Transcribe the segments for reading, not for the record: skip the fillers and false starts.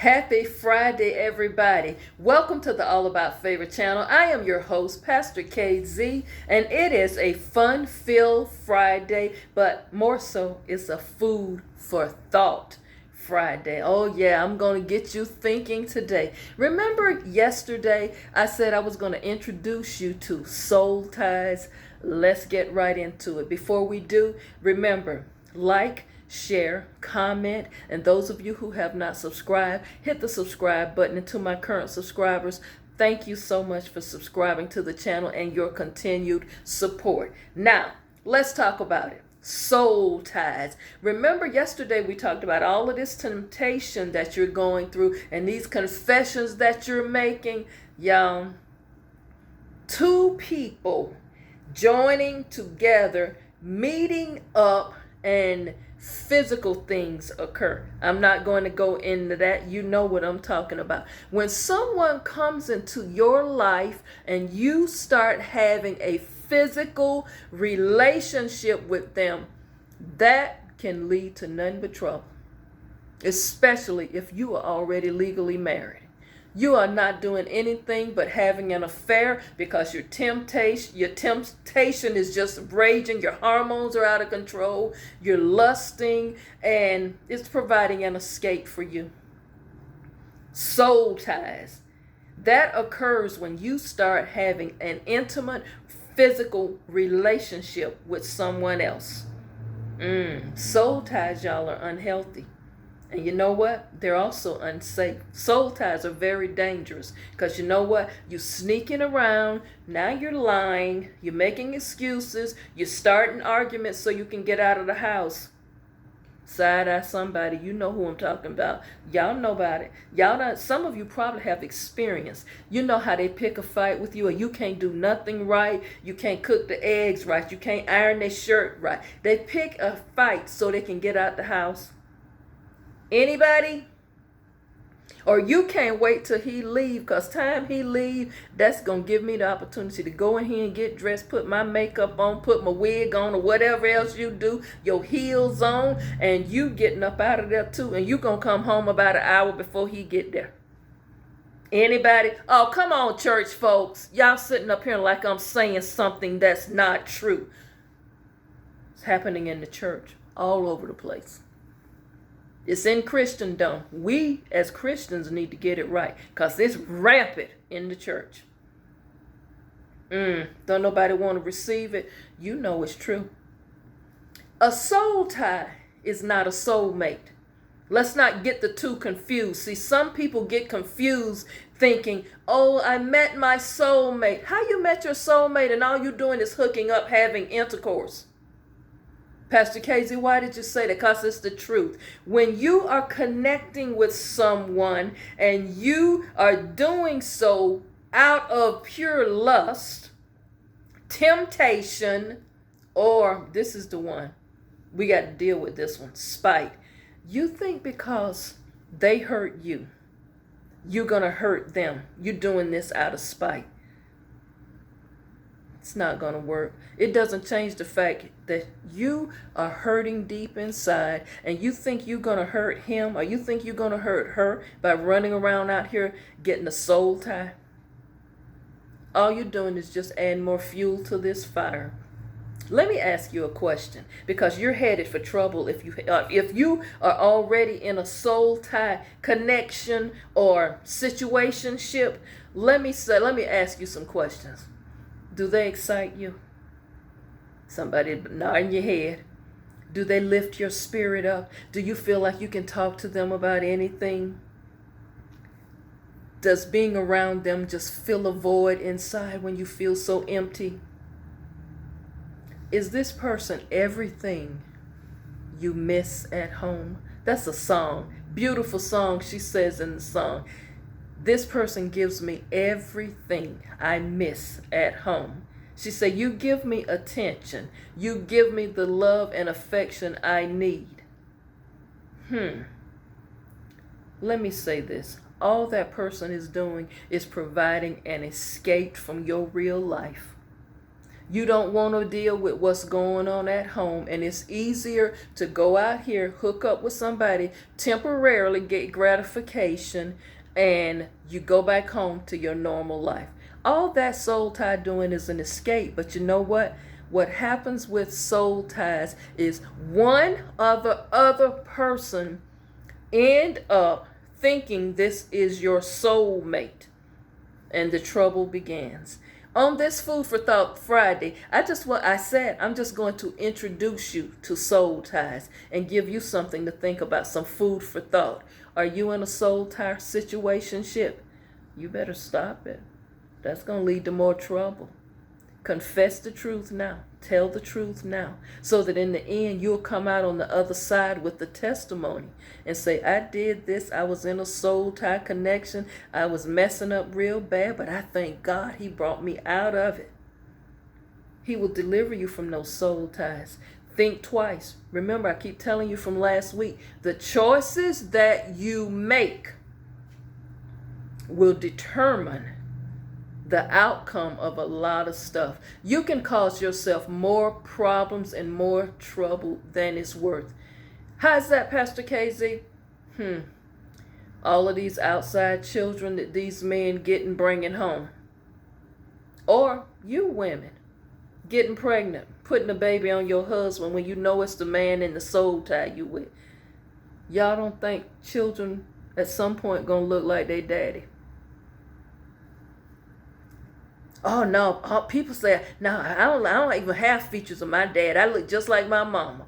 Happy Friday, everybody. Welcome to the All About Favorite channel. I am your host, Pastor KZ, and it is a fun-filled Friday, but more so, it's a food for thought Friday. Oh yeah, I'm going to get you thinking today. Remember yesterday I said I was going to introduce you to soul ties? Let's get right into it. Before we do, remember, like, share, comment, and those of you who have not subscribed, hit the subscribe button. And to my current subscribers, thank you so much for subscribing to the channel and your continued support. Now, let's talk about it. Soul ties. Remember yesterday we talked about all of this temptation that you're going through and these confessions that you're making. Y'all, two people joining together, meeting up, and physical things occur. I'm not going to go into that. You know what I'm talking about. When someone comes into your life and you start having a physical relationship with them, that can lead to nothing but trouble, especially if you are already legally married. You are not doing anything but having an affair because your temptation is just raging, your hormones are out of control, you're lusting, and it's providing an escape for you. Soul ties. That occurs when you start having an intimate physical relationship with someone else. Soul ties, y'all, are unhealthy. And you know what? They're also unsafe. Soul ties are very dangerous because you know what? You're sneaking around. Now you're lying. You're making excuses. You're starting arguments so you can get out of the house. Side-eye somebody. You know who I'm talking about. Y'all know about it. Y'all don't, some of you probably have experience. You know how they pick a fight with you, or you can't do nothing right. You can't cook the eggs right. You can't iron their shirt right. They pick a fight so they can get out the house. Anybody? Or you can't wait till he leave, because time he leave, that's going to give me the opportunity to go in here and get dressed, put my makeup on, put my wig on, or whatever else you do, your heels on, and you getting up out of there too, and you going to come home about an hour before he get there. Anybody? Oh, come on, church folks. Y'all sitting up here like I'm saying something that's not true. It's happening in the church all over the place. It's in Christendom. We as Christians need to get it right because it's rampant in the church. Don't nobody want to receive it. You know it's true. A soul tie is not a soulmate. Let's not get the two confused. See, some people get confused thinking, oh, I met my soulmate. How you met your soulmate and all you doing is hooking up, having intercourse? Pastor KZ, why did you say that? Because it's the truth. When you are connecting with someone and you are doing so out of pure lust, temptation, or this is the one, we got to deal with this one, spite. You think because they hurt you, you're going to hurt them. You're doing this out of spite. It's not going to work. It doesn't change the fact that you are hurting deep inside and you think you're going to hurt him or you think you're going to hurt her by running around out here getting a soul tie. All you're doing is just adding more fuel to this fire. Let me ask you a question, because you're headed for trouble if you are already in a soul tie connection or situationship. Let me ask you some questions. Do they excite you? Somebody nodding your head. Do they lift your spirit up? Do you feel like you can talk to them about anything? Does being around them just fill a void inside when you feel so empty? Is this person everything you miss at home? That's a song. Beautiful song, she says in the song. This person gives me everything I miss at home. She said, you give me attention. You give me the love and affection I need. Let me say this. All that person is doing is providing an escape from your real life. You don't want to deal with what's going on at home, and it's easier to go out here, hook up with somebody, temporarily get gratification, and you go back home to your normal life. All that soul tie doing is an escape, but you know what? What happens with soul ties is one other person end up thinking this is your soulmate, and the trouble begins. On this Food for Thought Friday, I'm just going to introduce you to soul ties and give you something to think about, some food for thought. Are you in a soul tie situationship? You better stop it. That's going to lead to more trouble. Confess the truth now. Tell the truth now, so that in the end you'll come out on the other side with the testimony and say, I did this. I was in a soul tie connection. I was messing up real bad, but I thank God he brought me out of it. He will deliver you from those soul ties. Think twice. Remember, I keep telling you from last week, the choices that you make will determine the outcome of a lot of stuff. You can cause yourself more problems and more trouble than it's worth. How's that, Pastor KZ? All of these outside children that these men get and bringing home. Or you women getting pregnant, putting a baby on your husband when you know it's the man in the soul tie you with. Y'all don't think children at some point gonna look like their daddy? Oh no, people say, no, I don't even have features of my dad. I look just like my mama.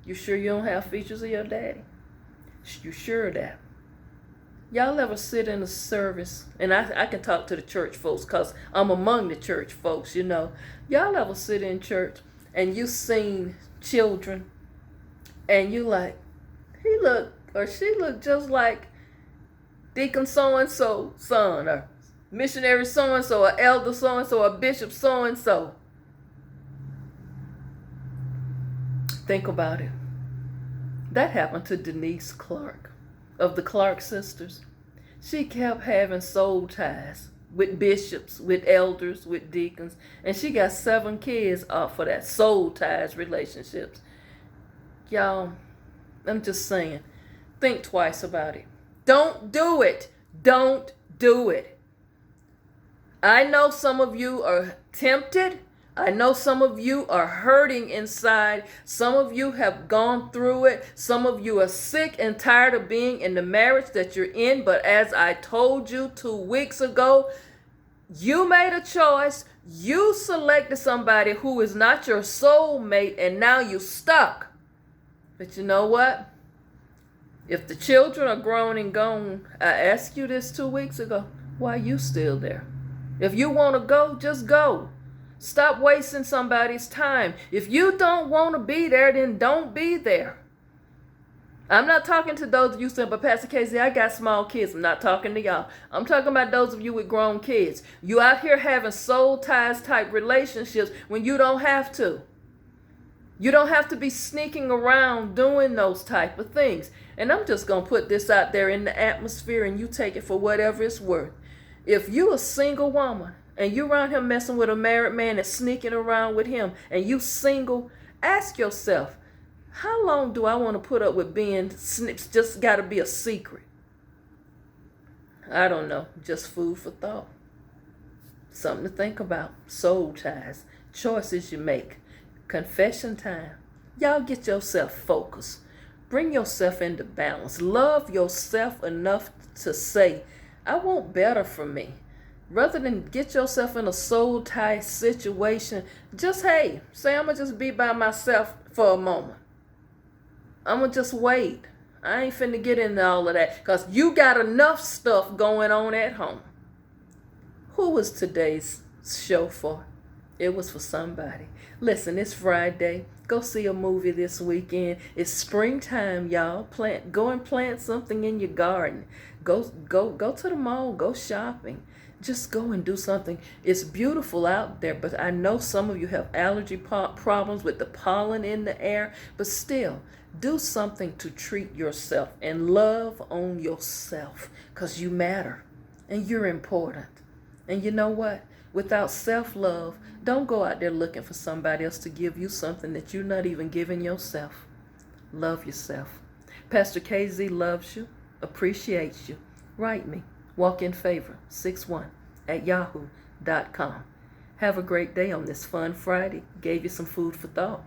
You sure you don't have features of your daddy? You sure of that? Y'all ever sit in a service, and I can talk to the church folks because I'm among the church folks, you know. Y'all ever sit in church and you seen children and you like, he look or she look just like Deacon so-and-so son, or missionary so-and-so, or elder so-and-so, or bishop so-and-so. Think about it. That happened to Denise Clark of the Clark sisters. She kept having soul ties with bishops, with elders, with deacons, and she got 7 kids off of that soul ties relationships. Y'all, I'm just saying, think twice about it. Don't do it. Don't do it. I know some of you are tempted. I know some of you are hurting inside. Some of you have gone through it. Some of you are sick and tired of being in the marriage that you're in. But as I told you 2 weeks ago, you made a choice. You selected somebody who is not your soulmate, and now you're stuck. But you know what? If the children are grown and gone, I asked you this 2 weeks ago, why are you still there? If you want to go, just go. Stop wasting somebody's time. If you don't want to be there, then don't be there. I'm not talking to those of you saying, but Pastor Casey, I got small kids. I'm not talking to y'all. I'm talking about those of you with grown kids. You out here having soul ties type relationships when you don't have to. You don't have to be sneaking around doing those type of things. And I'm just going to put this out there in the atmosphere, and you take it for whatever it's worth. If you a single woman and you around here messing with a married man and sneaking around with him, and you single, ask yourself, how long do I want to put up with being snips? Just got to be a secret. I don't know. Just food for thought. Something to think about. Soul ties. Choices you make. Confession time. Y'all get yourself focused. Bring yourself into balance. Love yourself enough to say, I want better for me. Rather than get yourself in a soul tie situation, just, hey, say I'm going to just be by myself for a moment. I'm going to just wait. I ain't finna get into all of that because you got enough stuff going on at home. Who was today's show for? It was for somebody. Listen, it's Friday. Go see a movie this weekend. It's springtime, y'all. Go and plant something in your garden. Go to the mall. Go shopping. Just go and do something. It's beautiful out there, but I know some of you have allergy problems with the pollen in the air. But still, do something to treat yourself and love on yourself, because you matter and you're important. And you know what? Without self-love, don't go out there looking for somebody else to give you something that you're not even giving yourself. Love yourself. Pastor KZ loves you, appreciates you. Write me, walkinfavor61@yahoo.com. Have a great day on this fun Friday. Gave you some food for thought.